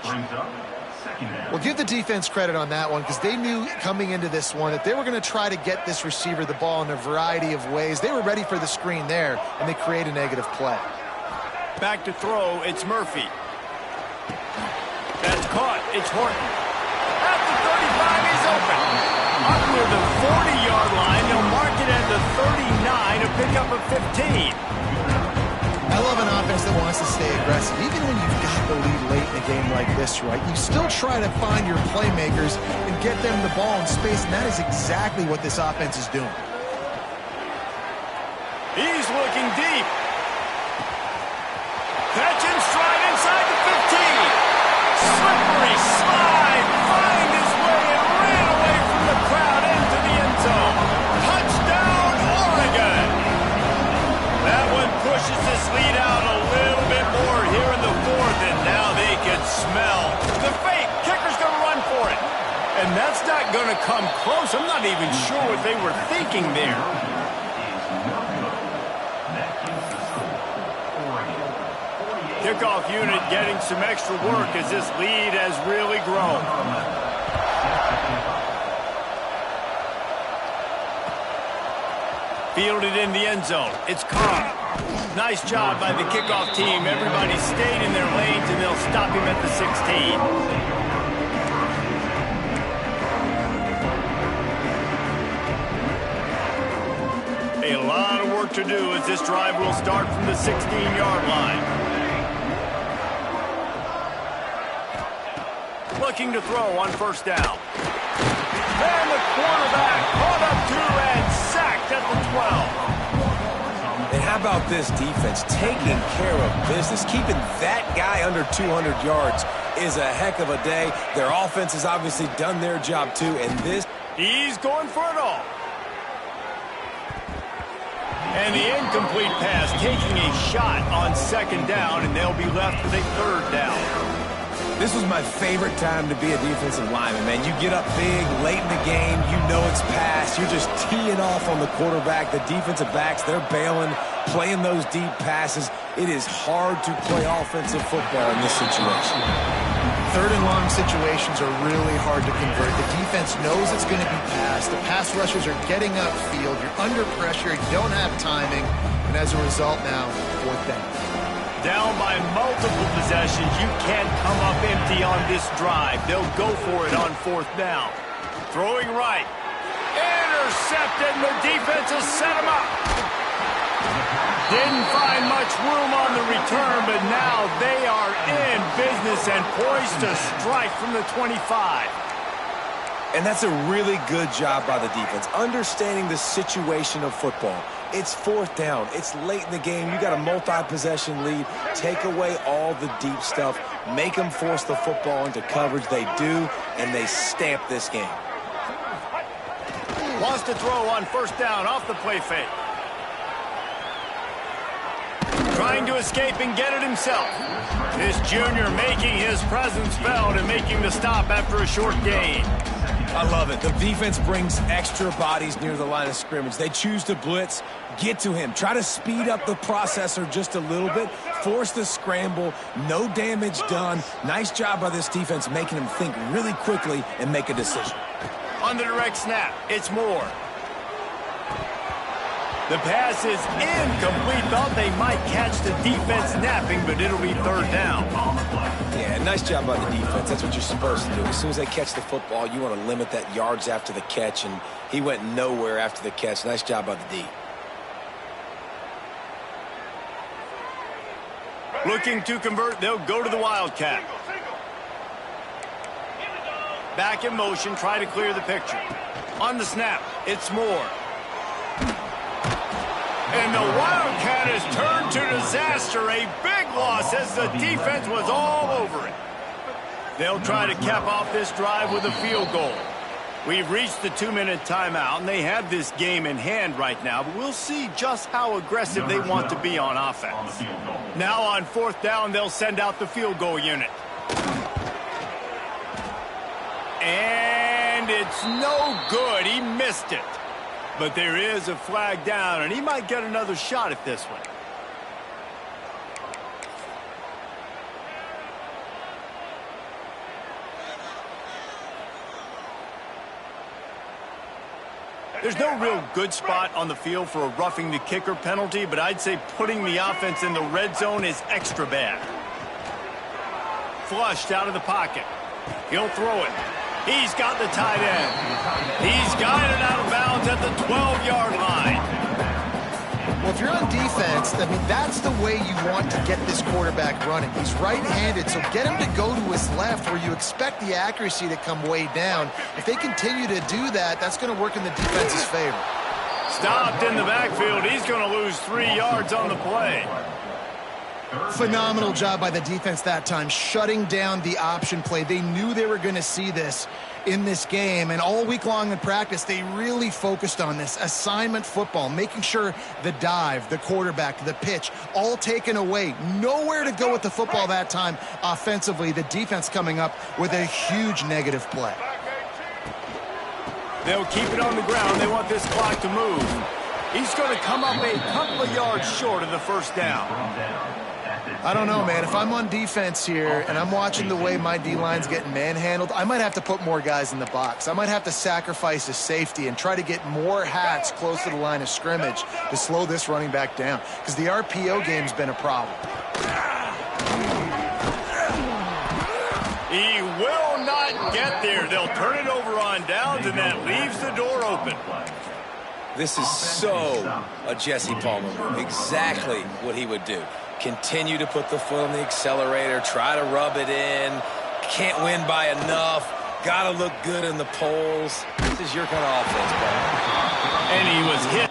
Well, give the defense credit on that one because they knew coming into this one that they were going to try to get this receiver the ball in a variety of ways. They were ready for the screen there, and they create a negative play. Back to throw, it's Murphy. That's caught, it's Horton. At the 35, he's open. Up near the 40-yard line, they'll mark it at the 39 to pick up a 15. I love an offense that wants wants to stay aggressive. Even when you've got the lead late in a game like this, right, you still try to find your playmakers and get them the ball in space, and that is exactly what this offense is doing. He's looking deep. Catch and stride inside the 15. Slippery slide. Find his way and ran away from the crowd into the end zone. Touchdown, Oregon. That one pushes this lead out a little bit more here in the fourth, and now they can smell the fake. Kicker's going to run for it. And that's not going to come close. I'm not even sure what they were thinking there. Kickoff unit getting some extra work as this lead has really grown. Fielded in the end zone. It's caught. Nice job by the kickoff team. Everybody stayed in their lanes, and they'll stop him at the 16. A lot of work to do as this drive will start from the 16-yard line. Looking to throw on first down. And the quarterback caught up to and sacked at the 12. And how about this defense taking care of business? Keeping that guy under 200 yards is a heck of a day. Their offense has obviously done their job too, and this... He's going for it all. And the incomplete pass taking a shot on second down, and they'll be left with a third down. This was my favorite time to be a defensive lineman, man. You get up big, late in the game, you know it's past. You're just teeing off on the quarterback. The defensive backs, they're bailing, playing those deep passes. It is hard to play offensive football in this situation. Third and long situations are really hard to convert. The defense knows it's going to be passed. The pass rushers are getting upfield. You're under pressure. You don't have timing. And as a result now, fourth down. Down by multiple possessions. You can't come up empty on this drive. They'll go for it on fourth down. Throwing right. Intercepted, and the defense has set him up. Didn't find much room on the return, but now they are in business and poised to strike from the 25. And that's a really good job by the defense, understanding the situation of football. It's fourth down. It's late in the game. You got a multi-possession lead. Take away all the deep stuff. Make them force the football into coverage. They do, and they stamp this game. Wants to throw on first down off the play fake. Trying to escape and get it himself. This junior making his presence felt and making the stop after a short gain. I love it. The defense brings extra bodies near the line of scrimmage. They choose to blitz, get to him, try to speed up the processor just a little bit, force the scramble, no damage done. Nice job by this defense making him think really quickly and make a decision. On the direct snap, it's Moore. The pass is incomplete. Thought they might catch the defense napping, but it'll be third down. Yeah, nice job by the defense. That's what you're supposed to do. As soon as they catch the football, you want to limit that yards after the catch, and he went nowhere after the catch. Nice job by the D. Looking to convert, they'll go to the Wildcat. Back in motion, try to clear the picture. On the snap, it's Moore. And the Wildcat has turned to disaster. A big loss as the defense was all over it. They'll try to cap off this drive with a field goal. We've reached the 2-minute timeout, and they have this game in hand right now, but we'll see just how aggressive they want to be on offense. Now on fourth down, they'll send out the field goal unit. And it's no good. He missed it. But there is a flag down, and he might get another shot at this one. There's no real good spot on the field for a roughing the kicker penalty, but I'd say putting the offense in the red zone is extra bad. Flushed out of the pocket. He'll throw it. He's got the tight end. He's got it out of bounds at the 12-yard line. Well, if you're on defense, I mean, that's the way you want to get this quarterback running. He's right-handed, so get him to go to his left where you expect the accuracy to come way down. If they continue to do that, that's going to work in the defense's favor. Stopped in the backfield. He's going to lose 3 yards on the play. Phenomenal job by the defense that time, shutting down the option play. They knew they were going to see this in this game, and all week long in practice, they really focused on this assignment football, making sure the dive, the quarterback, the pitch, all taken away. Nowhere to go with the football that time offensively. The defense coming up with a huge negative play. They'll keep it on the ground. They want this clock to move. He's going to come up a couple of yards short of the first down. I don't know, man. If I'm on defense here and I'm watching the way my D-line's getting manhandled, I might have to put more guys in the box. I might have to sacrifice a safety and try to get more hats close to the line of scrimmage to slow this running back down, because the RPO game's been a problem. He will not get there. They'll turn it over on downs, and that leaves the door open. This is so a Jesse Palmer move. Exactly what he would do. Continue to put the foot on the accelerator, try to rub it in. Can't win by enough. Got to look good in the polls. This is your kind of offense, bro. And he was hit.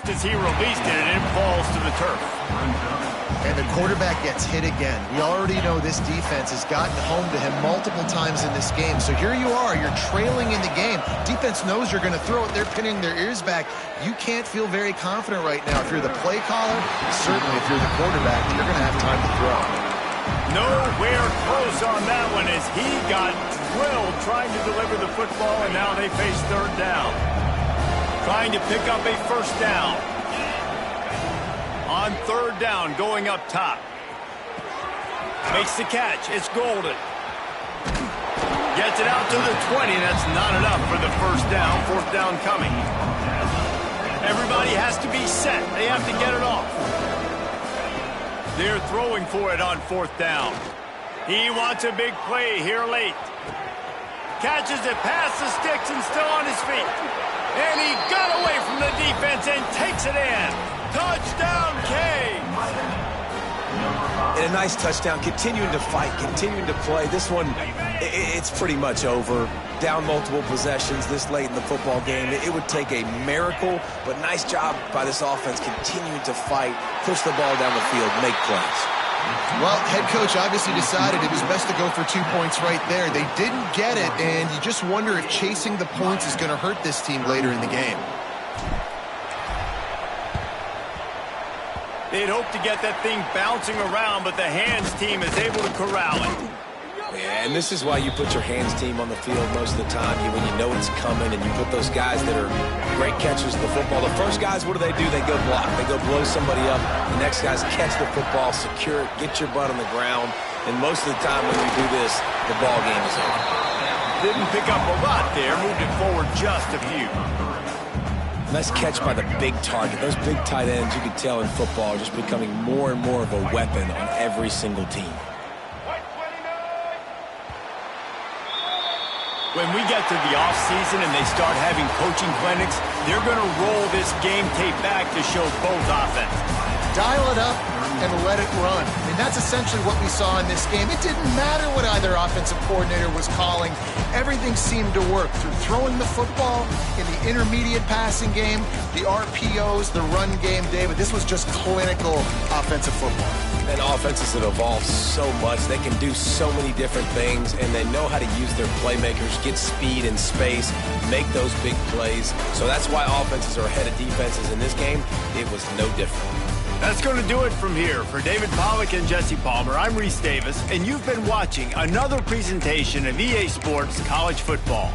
As he released it, and it falls to the turf. And the quarterback gets hit again. We already know this defense has gotten home to him multiple times in this game. So here you are, you're trailing in the game. Defense knows you're going to throw it. They're pinning their ears back. You can't feel very confident right now. If you're the play caller, certainly if you're the quarterback, you're going to have time to throw. Nowhere close on that one as he got drilled trying to deliver the football, and now they face third down. Trying to pick up a first down. On third down, going up top. Makes the catch. It's Golden. Gets it out to the 20. That's not enough for the first down. Fourth down coming. Everybody has to be set. They have to get it off. They're throwing for it on fourth down. He wants a big play here late. Catches it past the sticks and still on his feet. And he got away from the defense and takes it in. Touchdown, K. And a nice touchdown, continuing to fight, continuing to play. This one, it's pretty much over. Down multiple possessions this late in the football game. It would take a miracle, but nice job by this offense continuing to fight, push the ball down the field, make plays. Well, head coach obviously decided it was best to go for 2 points right there. They didn't get it, and you just wonder if chasing the points is going to hurt this team later in the game. They'd hope to get that thing bouncing around, but the hands team is able to corral it. Yeah, and this is why you put your hands team on the field most of the time when you know it's coming, and you put those guys that are great catchers of the football. The first guys, what do? They go block. They go blow somebody up. The next guys catch the football, secure it, get your butt on the ground. And most of the time when you do this, the ball game is over. Didn't pick up a lot there. Moved it forward just a few. Nice catch by the big target. Those big tight ends, you can tell in football, are just becoming more and more of a weapon on every single team. When we get to the offseason and they start having coaching clinics, they're going to roll this game tape back to show both offenses. Dial it up and let it run. And that's essentially what we saw in this game. It didn't matter what either offensive coordinator was calling. Everything seemed to work through throwing the football in the intermediate passing game, the RPOs, the run game, David. This was just clinical offensive football. And offenses that evolve so much, they can do so many different things, and they know how to use their playmakers, get speed and space, make those big plays. So that's why offenses are ahead of defenses in this game. It was no different. That's going to do it from here. For David Pollack and Jesse Palmer, I'm Reese Davis, and you've been watching another presentation of EA Sports College Football.